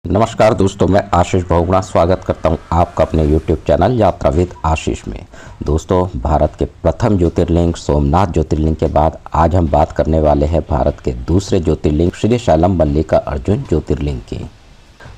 नमस्कार दोस्तों, मैं आशीष बहुगुणा स्वागत करता हूं आपका अपने YouTube चैनल यात्रा विद आशीष में। दोस्तों, भारत के प्रथम ज्योतिर्लिंग सोमनाथ ज्योतिर्लिंग के बाद आज हम बात करने वाले हैं भारत के दूसरे ज्योतिर्लिंग श्री शैलम मल्लिकार्जुन ज्योतिर्लिंग की।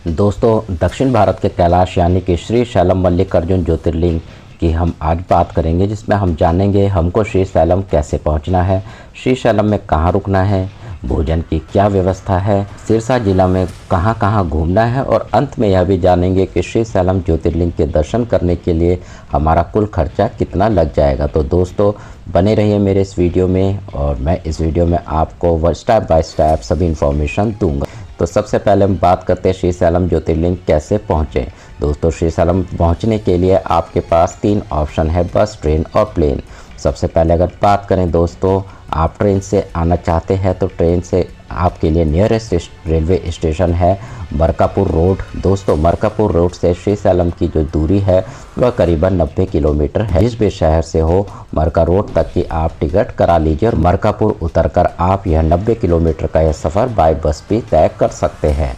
दोस्तों, दक्षिण भारत के कैलाश यानी कि श्री शैलम मल्लिकार्जुन ज्योतिर्लिंग की हम आज बात करेंगे, जिसमें हम जानेंगे हमको श्री शैलम कैसे पहुँचना है, श्री शैलम में कहाँ रुकना है, भोजन की क्या व्यवस्था है, सिरसा जिला में कहाँ कहाँ घूमना है और अंत में यह भी जानेंगे कि श्री शैलम ज्योतिर्लिंग के दर्शन करने के लिए हमारा कुल खर्चा कितना लग जाएगा। तो दोस्तों, बने रहिए मेरे इस वीडियो में और मैं इस वीडियो में आपको स्टेप बाय स्टेप सभी इन्फॉर्मेशन दूंगा। तो सबसे पहले हम बात करते हैं श्री शैलम ज्योतिर्लिंग कैसे पहुँचें। दोस्तों, श्री शैलम पहुँचने के लिए आपके पास 3 ऑप्शन है, बस, ट्रेन और प्लेन। सबसे पहले अगर बात करें दोस्तों, आप ट्रेन से आना चाहते हैं तो ट्रेन से आपके लिए नियरेस्ट रेलवे स्टेशन है मरकापुर रोड। दोस्तों, मरकापुर रोड से श्री शैलम की जो दूरी है वह करीबन 90 किलोमीटर है। जिस भी शहर से हो मरका रोड तक की आप टिकट करा लीजिए और मरकापुर उतरकर आप यह 90 किलोमीटर का यह सफ़र बाय बस भी तय कर सकते हैं।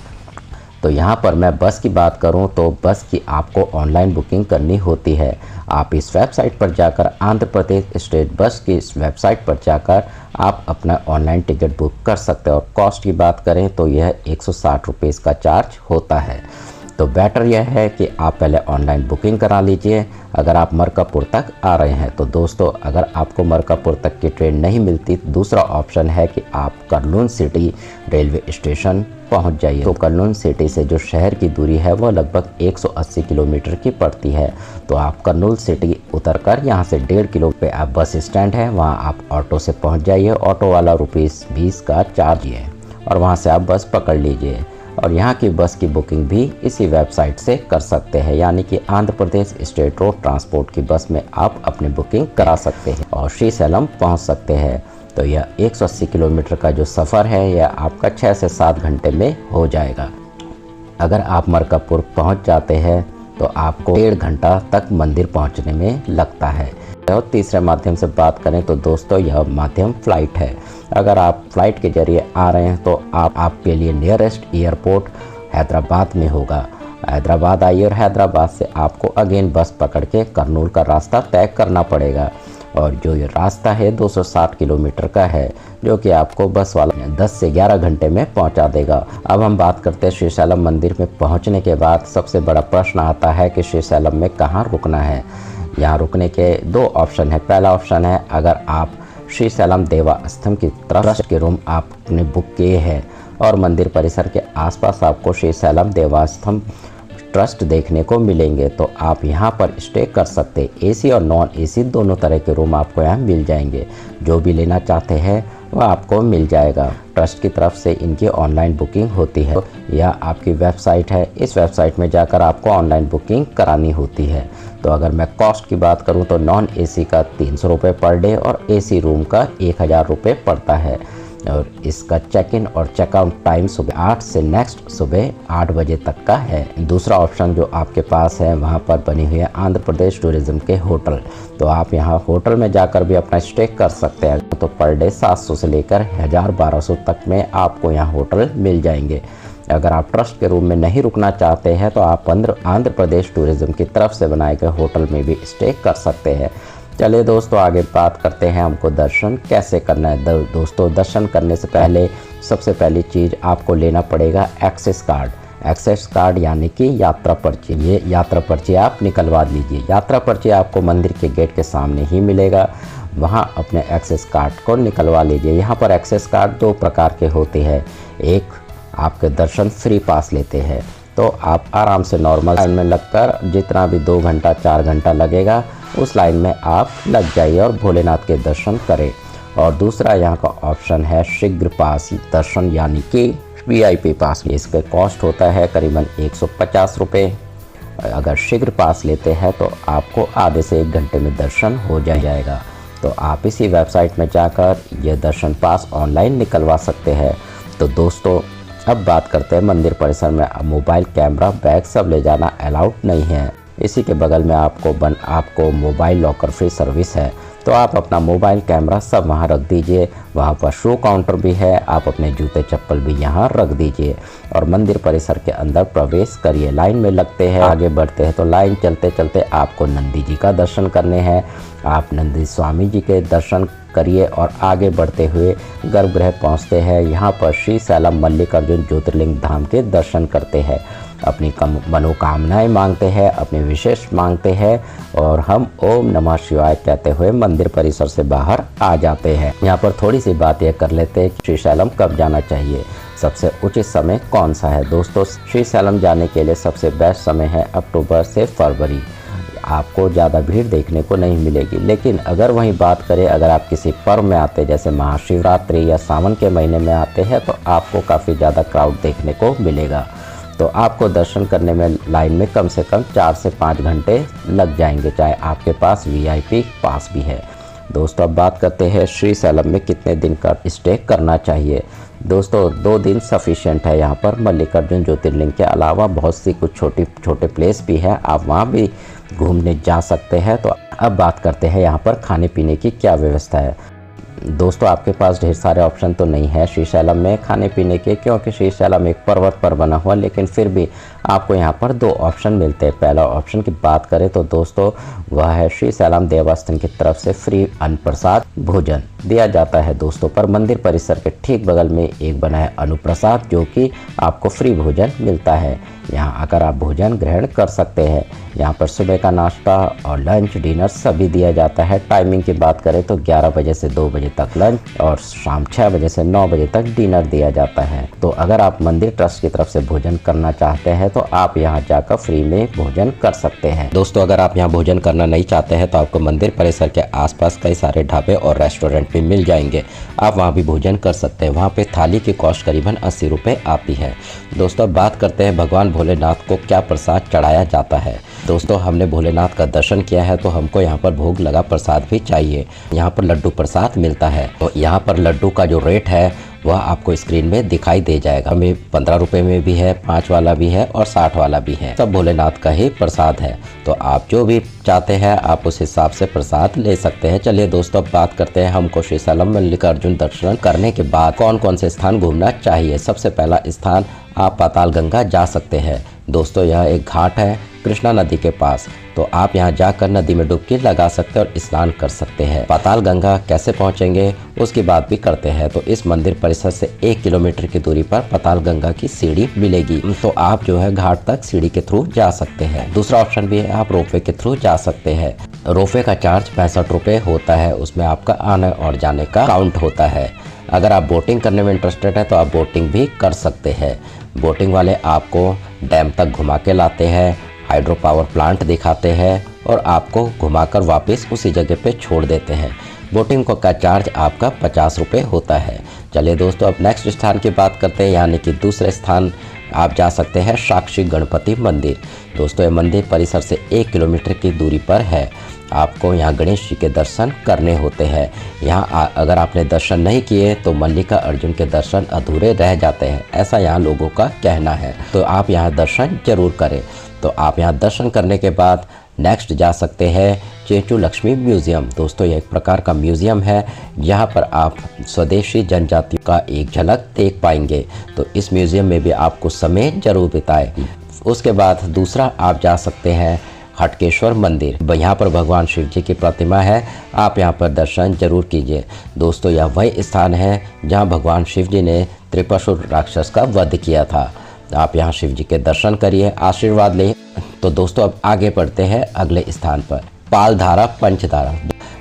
तो यहाँ पर मैं बस की बात करूँ तो बस की आपको ऑनलाइन बुकिंग करनी होती है। आप इस वेबसाइट पर जाकर आंध्र प्रदेश स्टेट बस की इस वेबसाइट पर जाकर आप अपना ऑनलाइन टिकट बुक कर सकते हैं और कॉस्ट की बात करें तो यह 160 रुपये का चार्ज होता है। तो बेटर यह है कि आप पहले ऑनलाइन बुकिंग करा लीजिए अगर आप मरकापुर तक आ रहे हैं। तो दोस्तों, अगर आपको मरकापुर तक की ट्रेन नहीं मिलती, दूसरा ऑप्शन है कि आप कर्नूल सिटी रेलवे स्टेशन पहुंच जाइए। तो कर्नूल सिटी से जो शहर की दूरी है वह लगभग 180 किलोमीटर की पड़ती है। तो आप कर्नूल सिटी उतरकर यहाँ से 1.5 किलो पे आप बस स्टैंड है, वहाँ आप ऑटो से पहुँच जाइए। ऑटो वाला ₹20 का चार्ज है और वहाँ से आप बस पकड़ लीजिए और यहाँ की बस की बुकिंग भी इसी वेबसाइट से कर सकते हैं, यानी कि Andhra Pradesh state road transport की बस में आप अपनी बुकिंग करा सकते हैं और श्री शैलम पहुँच सकते हैं। तो यह 180 किलोमीटर का जो सफ़र है यह आपका 6 से 7 घंटे में हो जाएगा। अगर आप मरकापुर पहुँच जाते हैं तो आपको 1.5 घंटा तक मंदिर पहुँचने में लगता है। और तीसरे माध्यम से बात करें तो दोस्तों, यह माध्यम फ़्लाइट है। अगर आप फ्लाइट के जरिए आ रहे हैं तो आपके लिए नियरेस्ट एयरपोर्ट हैदराबाद में होगा। हैदराबाद आइए और हैदराबाद से आपको अगेन बस पकड़ के कर्नूल का रास्ता तय करना पड़ेगा और जो ये रास्ता है 260 किलोमीटर का है, जो कि आपको बस वाला 10 से 11 घंटे में पहुंचा देगा। अब हम बात करते हैं श्री शैलम मंदिर में पहुंचने के बाद सबसे बड़ा प्रश्न आता है कि श्री शैलम में कहाँ रुकना है। यहाँ रुकने के 2 ऑप्शन है। पहला ऑप्शन है, अगर आप श्री शैलम देवा स्तंभ की तरफ के रूम आपने बुक किए हैं और मंदिर परिसर के आसपास आपको श्री शैलम देवा स्तंभ ट्रस्ट देखने को मिलेंगे तो आप यहाँ पर स्टे कर सकते हैं। एसी और नॉन एसी दोनों तरह के रूम आपको यहाँ मिल जाएंगे। जो भी लेना चाहते हैं वह आपको मिल जाएगा। ट्रस्ट की तरफ से इनकी ऑनलाइन बुकिंग होती है। यह आपकी वेबसाइट है, इस वेबसाइट में जाकर आपको ऑनलाइन बुकिंग करानी होती है। तो अगर मैं कॉस्ट की बात करूं तो नॉन एसी का 300 रुपये पर डे और एसी रूम का 1000 रुपये पड़ता है और इसका चेक इन और चेकआउट टाइम सुबह 8 से नेक्स्ट सुबह 8 बजे तक का है। दूसरा ऑप्शन जो आपके पास है वहाँ पर बनी हुई है आंध्र प्रदेश टूरिज्म के होटल। तो आप यहाँ होटल में जाकर भी अपना स्टे कर सकते हैं। तो पर डे 700 से लेकर 1200 तक में आपको यहाँ होटल मिल जाएंगे। अगर आप ट्रस्ट के रूम में नहीं रुकना चाहते हैं तो आप आंध्र प्रदेश टूरिज्म की तरफ से बनाए गए होटल में भी स्टे कर सकते हैं। चलिए दोस्तों, आगे बात करते हैं हमको दर्शन कैसे करना है। दोस्तों, दर्शन करने से पहले सबसे पहली चीज़ आपको लेना पड़ेगा एक्सेस कार्ड। एक्सेस कार्ड यानी कि यात्रा पर्ची। ये यात्रा पर्ची आप निकलवा लीजिए। यात्रा पर्ची आपको मंदिर के गेट के सामने ही मिलेगा, वहाँ अपने एक्सेस कार्ड को निकलवा लीजिए। यहाँ पर एक्सेस कार्ड 2 प्रकार के होते हैं। एक आपके दर्शन फ्री पास लेते हैं, तो आप आराम से नॉर्मल लाइन में लगकर जितना भी 2 घंटा 4 घंटा लगेगा उस लाइन में आप लग जाइए और भोलेनाथ के दर्शन करें। और दूसरा यहाँ का ऑप्शन है शीघ्र पास दर्शन यानी कि वीआईपी पास। इसका कॉस्ट होता है करीबन 150 रुपये। अगर शीघ्र पास लेते हैं तो आपको आधे से 1 घंटे में दर्शन हो जाएगा। तो आप इसी वेबसाइट में जाकर ये दर्शन पास ऑनलाइन निकलवा सकते हैं। तो दोस्तों, अब बात करते हैं मंदिर परिसर में मोबाइल कैमरा बैग सब ले जाना अलाउड नहीं है। इसी के बगल में आपको मोबाइल लॉकर फ्री सर्विस है। तो आप अपना मोबाइल कैमरा सब वहाँ रख दीजिए। वहाँ पर शो काउंटर भी है, आप अपने जूते चप्पल भी यहाँ रख दीजिए और मंदिर परिसर के अंदर प्रवेश करिए। लाइन में लगते हैं, आगे बढ़ते हैं तो लाइन चलते चलते आपको नंदी जी का दर्शन करने हैं। आप नंदी स्वामी जी के दर्शन करिए और आगे बढ़ते हुए गर्भगृह पहुँचते हैं। यहाँ पर श्री शैलम मल्लिकार्जुन ज्योतिर्लिंग धाम के दर्शन करते हैं, अपनी मनोकामनाएं मांगते हैं, अपने विशेष मांगते हैं और हम ओम नमः शिवाय कहते हुए मंदिर परिसर से बाहर आ जाते हैं। यहाँ पर थोड़ी सी बात यह कर लेते हैं कि श्री शैलम कब जाना चाहिए, सबसे उचित समय कौन सा है। दोस्तों, श्री शैलम जाने के लिए सबसे बेस्ट समय है अक्टूबर से फरवरी। आपको ज़्यादा भीड़ देखने को नहीं मिलेगी, लेकिन अगर वहीं बात करें, अगर आप किसी पर्व में आते हैं जैसे महाशिवरात्रि या सावन के महीने में आते हैं तो आपको काफ़ी ज़्यादा क्राउड देखने को मिलेगा। तो आपको दर्शन करने में लाइन में कम से कम 4 से 5 घंटे लग जाएंगे, चाहे आपके पास VIP पास भी है। दोस्तों, अब बात करते हैं श्री शैलम में कितने दिन का स्टे करना चाहिए। दोस्तों, 2 दिन सफिशिएंट है। यहाँ पर मल्लिकार्जुन ज्योतिर्लिंग के अलावा बहुत सी कुछ छोटे प्लेस भी है, आप वहाँ भी घूमने जा सकते हैं। तो अब बात करते हैं यहाँ पर खाने पीने की क्या व्यवस्था है। दोस्तों, आपके पास ढेर सारे ऑप्शन तो नहीं है श्री शैलम में खाने पीने के, क्योंकि श्री शैलम एक पर्वत पर बना हुआ, लेकिन फिर भी आपको यहाँ पर 2 ऑप्शन मिलते हैं। पहला ऑप्शन की बात करें तो दोस्तों वह है श्री शैलम देवस्थान की तरफ से फ्री अन्नप्रसाद भोजन दिया जाता है। दोस्तों, पर मंदिर परिसर के ठीक बगल में एक बना है अनुप्रसाद, जो कि आपको फ्री भोजन मिलता है। यहाँ आकर आप भोजन ग्रहण कर सकते हैं। यहाँ पर सुबह का नाश्ता और लंच डिनर सभी दिया जाता है। टाइमिंग की बात करें तो 11 बजे से 2 बजे तक लंच और शाम 6 बजे से 9 बजे तक डिनर दिया जाता है। तो अगर आप मंदिर ट्रस्ट की तरफ से भोजन करना चाहते हैं तो आप यहाँ जाकर फ्री में भोजन कर सकते हैं। दोस्तों, अगर आप यहाँ भोजन करना नहीं चाहते हैं तो आपको मंदिर परिसर के आसपास कई सारे ढाबे और रेस्टोरेंट भी मिल जाएंगे, आप वहाँ भी भोजन कर सकते हैं। वहाँ पे थाली की कॉस्ट करीबन 80 रुपये आती है। दोस्तों, बात करते हैं भगवान भोलेनाथ को क्या प्रसाद चढ़ाया जाता है। दोस्तों, हमने भोलेनाथ का दर्शन किया है तो हमको यहाँ पर भोग लगा प्रसाद भी चाहिए। यहाँ पर लड्डू प्रसाद मिलता है। तो यहाँ पर लड्डू का जो रेट है वह आपको स्क्रीन में दिखाई दे जाएगा। हमें 15 रुपये में भी है, 5 वाला भी है और 60 वाला भी है। सब भोलेनाथ का ही प्रसाद है, तो आप जो भी चाहते हैं आप उस हिसाब से प्रसाद ले सकते हैं। चलिए दोस्तों, अब बात करते हैं हमको श्री शैलम मल्लिकार्जुन दर्शन करने के बाद कौन कौन से स्थान घूमना चाहिए। सबसे पहला स्थान आप पाताल गंगा जा सकते हैं। दोस्तों, यह एक घाट है कृष्णा नदी के पास, तो आप यहां जाकर नदी में डुबकी लगा सकते हैं और स्नान कर सकते हैं। पाताल गंगा कैसे पहुंचेंगे उसकी बात भी करते हैं। तो इस मंदिर परिसर से 1 किलोमीटर की दूरी पर पाताल गंगा की सीढ़ी मिलेगी, तो आप जो है घाट तक सीढ़ी के थ्रू जा सकते हैं। दूसरा ऑप्शन भी है, आप रोपवे के थ्रू जा सकते हैं। रोपवे का चार्ज 65 रुपये होता है, उसमें आपका आने और जाने का काउंट होता है। अगर आप बोटिंग करने में इंटरेस्टेड है तो आप बोटिंग भी कर सकते हैं। बोटिंग वाले आपको डैम तक घुमा के लाते हैं, हाइड्रो पावर प्लांट दिखाते हैं और आपको घुमाकर वापस उसी जगह पे छोड़ देते हैं। बोटिंग का चार्ज आपका 50 रुपये होता है। चलिए दोस्तों, अब नेक्स्ट स्थान की बात करते हैं, यानी कि दूसरे स्थान आप जा सकते हैं साक्षी गणपति मंदिर। दोस्तों, ये मंदिर परिसर से 1 किलोमीटर की दूरी पर है। आपको यहाँ गणेश जी के दर्शन करने होते हैं। यहाँ अगर आपने दर्शन नहीं किए तो मल्लिका अर्जुन के दर्शन अधूरे रह जाते हैं, ऐसा यहाँ लोगों का कहना है। तो आप यहाँ दर्शन जरूर करें। तो आप यहाँ दर्शन करने के बाद नेक्स्ट जा सकते हैं चेंचू लक्ष्मी म्यूज़ियम। दोस्तों, यह एक प्रकार का म्यूज़ियम है, यहाँ पर आप स्वदेशी जनजातियों का एक झलक देख पाएंगे। तो इस म्यूज़ियम में भी आप कुछ समय जरूर बिताएं। उसके बाद दूसरा आप जा सकते हैं हटकेश्वर मंदिर। यहाँ पर भगवान शिव जी की प्रतिमा है, आप यहाँ पर दर्शन जरूर कीजिए। दोस्तों, यह वही स्थान है जहाँ भगवान शिव जी ने त्रिपुरासुर राक्षस का वध किया था। आप यहाँ शिव जी के दर्शन करिए, आशीर्वाद लें। तो दोस्तों, अब आगे बढ़ते हैं अगले स्थान पर। पालधारा पंचधारा,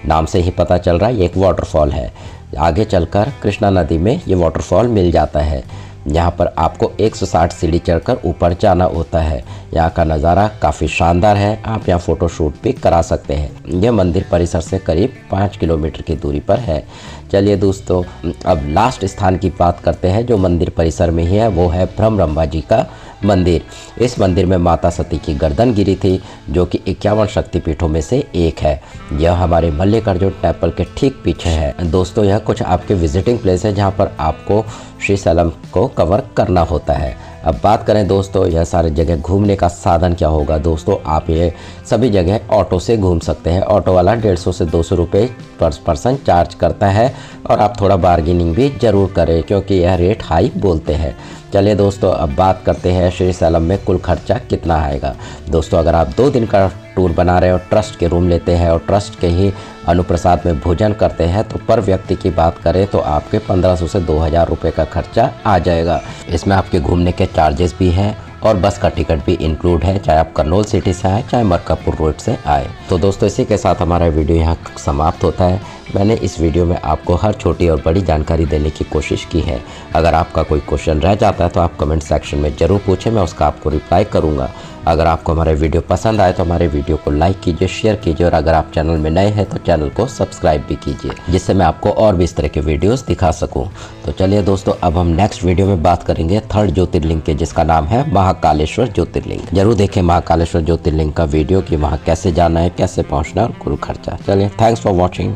नाम से ही पता चल रहा है ये एक वाटरफॉल है। आगे चलकर कृष्णा नदी में ये वाटरफॉल मिल जाता है। यहाँ पर आपको 160 सीढ़ी चढ़कर ऊपर जाना होता है। यहाँ का नज़ारा काफ़ी शानदार है, आप यहाँ फ़ोटो शूट भी करा सकते हैं। यह मंदिर परिसर से करीब 5 किलोमीटर की दूरी पर है। चलिए दोस्तों, अब लास्ट स्थान की बात करते हैं जो मंदिर परिसर में ही है, वो है भ्रमरंबा जी का मंदिर। इस मंदिर में माता सती की गर्दन गिरी थी, जो कि 51 शक्तिपीठों में से एक है। यह हमारे मल्लिकार्जुन टेम्पल के ठीक पीछे है। दोस्तों, यह कुछ आपके विजिटिंग प्लेस है जहां पर आपको श्री शैलम को कवर करना होता है। अब बात करें दोस्तों यह सारे जगह घूमने का साधन क्या होगा। दोस्तों आप ये सभी जगह ऑटो से घूम सकते हैं। ऑटो वाला 150 से 200 रुपये पर पर्सन चार्ज करता है और आप थोड़ा बार्गेनिंग भी ज़रूर करें क्योंकि यह रेट हाई बोलते हैं। चलिए दोस्तों अब बात करते हैं श्रीशैलम में कुल खर्चा कितना आएगा। दोस्तों अगर आप 2 दिन का टूर बना रहे हो, ट्रस्ट के रूम लेते हैं और ट्रस्ट के ही अनुप्रसाद में भोजन करते हैं तो पर व्यक्ति की बात करें तो आपके 1500 से 2000 रुपये का खर्चा आ जाएगा। इसमें आपके घूमने के चार्जेस भी हैं और बस का टिकट भी इंक्लूड है, चाहे आप करनौल सिटी से आए चाहे मरकापुर रोड से आए। तो दोस्तों इसी के साथ हमारा वीडियो यहाँ समाप्त होता है। मैंने इस वीडियो में आपको हर छोटी और बड़ी जानकारी देने की कोशिश की है। अगर आपका कोई क्वेश्चन रह जाता है तो आप कमेंट सेक्शन में ज़रूर पूछें, मैं उसका आपको रिप्लाई करूँगा। अगर आपको हमारे वीडियो पसंद आए तो हमारे वीडियो को लाइक कीजिए, शेयर कीजिए और अगर आप चैनल में नए हैं तो चैनल को सब्सक्राइब भी कीजिए जिससे मैं आपको और भी इस तरह के वीडियोस दिखा सकूं। तो चलिए दोस्तों अब हम नेक्स्ट वीडियो में बात करेंगे 3rd ज्योतिर्लिंग के जिसका नाम है महाकालेश्वर ज्योतिर्लिंग। जरूर देखें महाकालेश्वर ज्योतिर्लिंग का वीडियो कि वहाँ कैसे जाना है, कैसे पहुँचना और कुल खर्चा। चलिए थैंक्स फॉर वॉचिंग।